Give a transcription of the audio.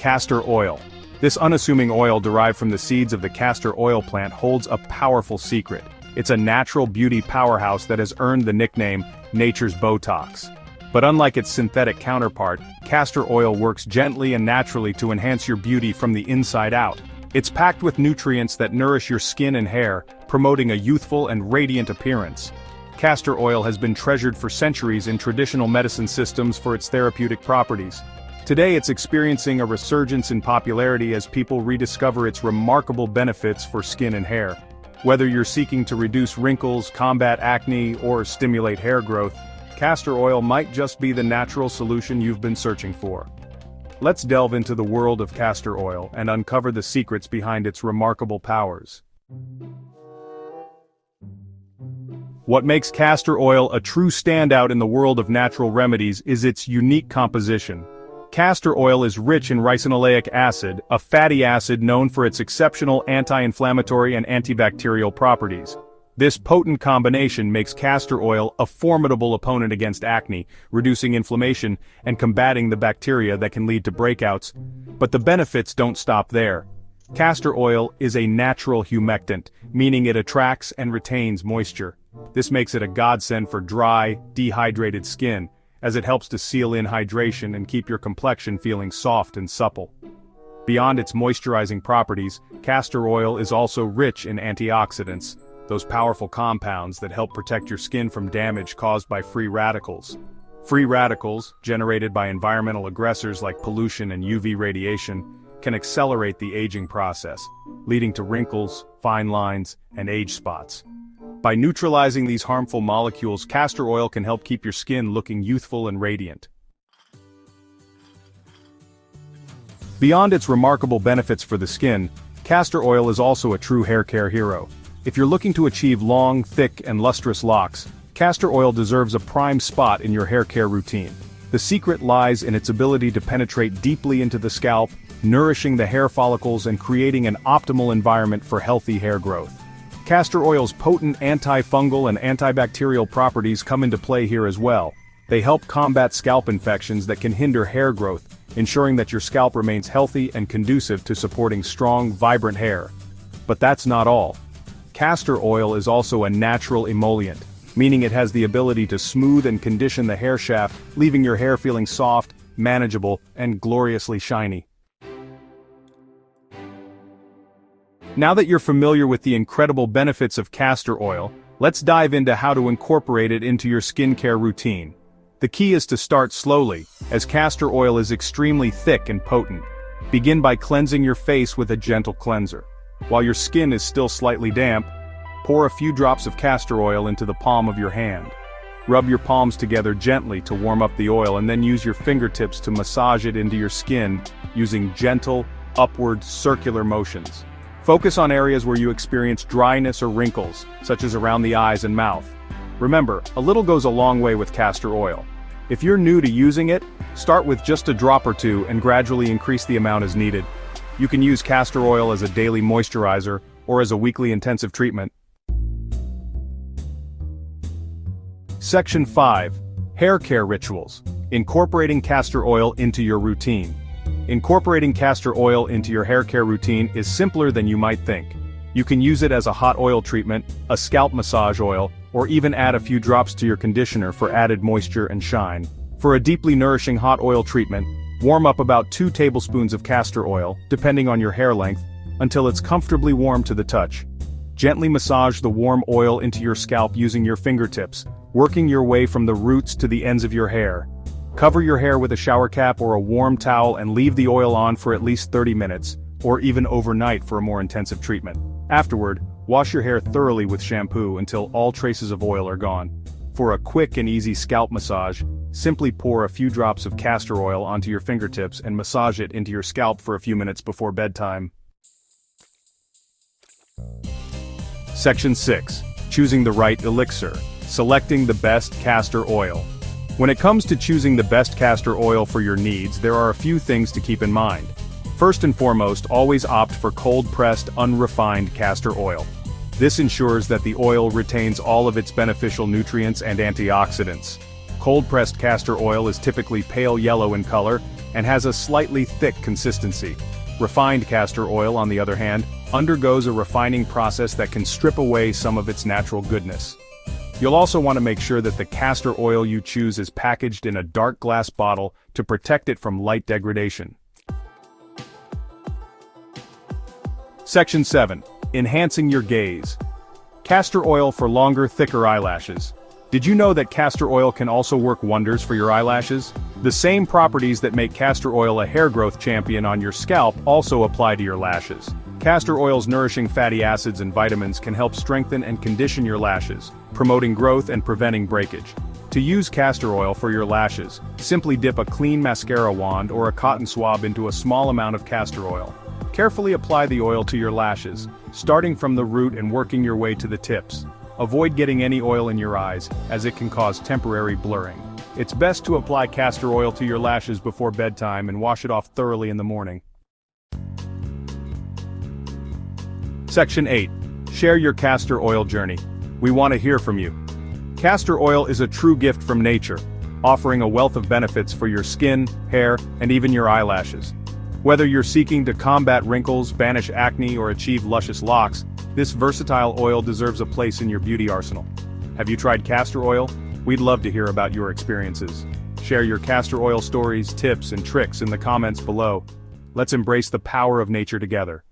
Castor oil. This unassuming oil derived from the seeds of the castor oil plant holds a powerful secret. It's a natural beauty powerhouse that has earned the nickname, nature's Botox. But unlike its synthetic counterpart, castor oil works gently and naturally to enhance your beauty from the inside out. It's packed with nutrients that nourish your skin and hair, promoting a youthful and radiant appearance. Castor oil has been treasured for centuries in traditional medicine systems for its therapeutic properties. Today it's experiencing a resurgence in popularity as people rediscover its remarkable benefits for skin and hair. Whether you're seeking to reduce wrinkles, combat acne, or stimulate hair growth, castor oil might just be the natural solution you've been searching for. Let's delve into the world of castor oil and uncover the secrets behind its remarkable powers. What makes castor oil a true standout in the world of natural remedies is its unique composition. Castor oil is rich in ricinoleic acid, a fatty acid known for its exceptional anti-inflammatory and antibacterial properties. This potent combination makes castor oil a formidable opponent against acne, reducing inflammation and combating the bacteria that can lead to breakouts. But the benefits don't stop there. Castor oil is a natural humectant, meaning it attracts and retains moisture. This makes it a godsend for dry, dehydrated skin, as it helps to seal in hydration and keep your complexion feeling soft and supple. Beyond its moisturizing properties, castor oil is also rich in antioxidants, those powerful compounds that help protect your skin from damage caused by free radicals. Free radicals, generated by environmental aggressors like pollution and UV radiation, can accelerate the aging process, leading to wrinkles, fine lines, and age spots. By neutralizing these harmful molecules, castor oil can help keep your skin looking youthful and radiant. Beyond its remarkable benefits for the skin, castor oil is also a true hair care hero. If you're looking to achieve long, thick, and lustrous locks, castor oil deserves a prime spot in your hair care routine. The secret lies in its ability to penetrate deeply into the scalp, nourishing the hair follicles and creating an optimal environment for healthy hair growth. Castor oil's potent antifungal and antibacterial properties come into play here as well. They help combat scalp infections that can hinder hair growth, ensuring that your scalp remains healthy and conducive to supporting strong, vibrant hair. But that's not all. Castor oil is also a natural emollient, meaning it has the ability to smooth and condition the hair shaft, leaving your hair feeling soft, manageable, and gloriously shiny. Now that you're familiar with the incredible benefits of castor oil, let's dive into how to incorporate it into your skincare routine. The key is to start slowly, as castor oil is extremely thick and potent. Begin by cleansing your face with a gentle cleanser. While your skin is still slightly damp, pour a few drops of castor oil into the palm of your hand. Rub your palms together gently to warm up the oil and then use your fingertips to massage it into your skin using gentle, upward, circular motions. Focus on areas where you experience dryness or wrinkles, such as around the eyes and mouth. Remember, a little goes a long way with castor oil. If you're new to using it, start with just a drop or two and gradually increase the amount as needed. You can use castor oil as a daily moisturizer or as a weekly intensive treatment. Section 5. Hair Care Rituals. Incorporating castor oil into your routine. Incorporating castor oil into your hair care routine is simpler than you might think. You can use it as a hot oil treatment, a scalp massage oil, or even add a few drops to your conditioner for added moisture and shine. For a deeply nourishing hot oil treatment, warm up about 2 tablespoons of castor oil, depending on your hair length, until it's comfortably warm to the touch. Gently massage the warm oil into your scalp using your fingertips, working your way from the roots to the ends of your hair. Cover your hair with a shower cap or a warm towel and leave the oil on for at least 30 minutes, or even overnight for a more intensive treatment. Afterward, wash your hair thoroughly with shampoo until all traces of oil are gone. For a quick and easy scalp massage, simply pour a few drops of castor oil onto your fingertips and massage it into your scalp for a few minutes before bedtime. Section 6. Choosing the right elixir. Selecting the best castor oil. When it comes to choosing the best castor oil for your needs, there are a few things to keep in mind. First and foremost, always opt for cold-pressed, unrefined castor oil. This ensures that the oil retains all of its beneficial nutrients and antioxidants. Cold-pressed castor oil is typically pale yellow in color, and has a slightly thick consistency. Refined castor oil, on the other hand, undergoes a refining process that can strip away some of its natural goodness. You'll also want to make sure that the castor oil you choose is packaged in a dark glass bottle to protect it from light degradation. Section 7. Enhancing your gaze. Castor oil for longer, thicker eyelashes. Did you know that castor oil can also work wonders for your eyelashes? The same properties that make castor oil a hair growth champion on your scalp also apply to your lashes. Castor oil's nourishing fatty acids and vitamins can help strengthen and condition your lashes, promoting growth and preventing breakage. To use castor oil for your lashes, simply dip a clean mascara wand or a cotton swab into a small amount of castor oil. Carefully apply the oil to your lashes, starting from the root and working your way to the tips. Avoid getting any oil in your eyes, as it can cause temporary blurring. It's best to apply castor oil to your lashes before bedtime and wash it off thoroughly in the morning. Section 8. Share your castor oil journey. We want to hear from you. Castor oil is a true gift from nature, offering a wealth of benefits for your skin, hair, and even your eyelashes. Whether you're seeking to combat wrinkles, banish acne, or achieve luscious locks, this versatile oil deserves a place in your beauty arsenal. Have you tried castor oil? We'd love to hear about your experiences. Share your castor oil stories, tips, and tricks in the comments below. Let's embrace the power of nature together.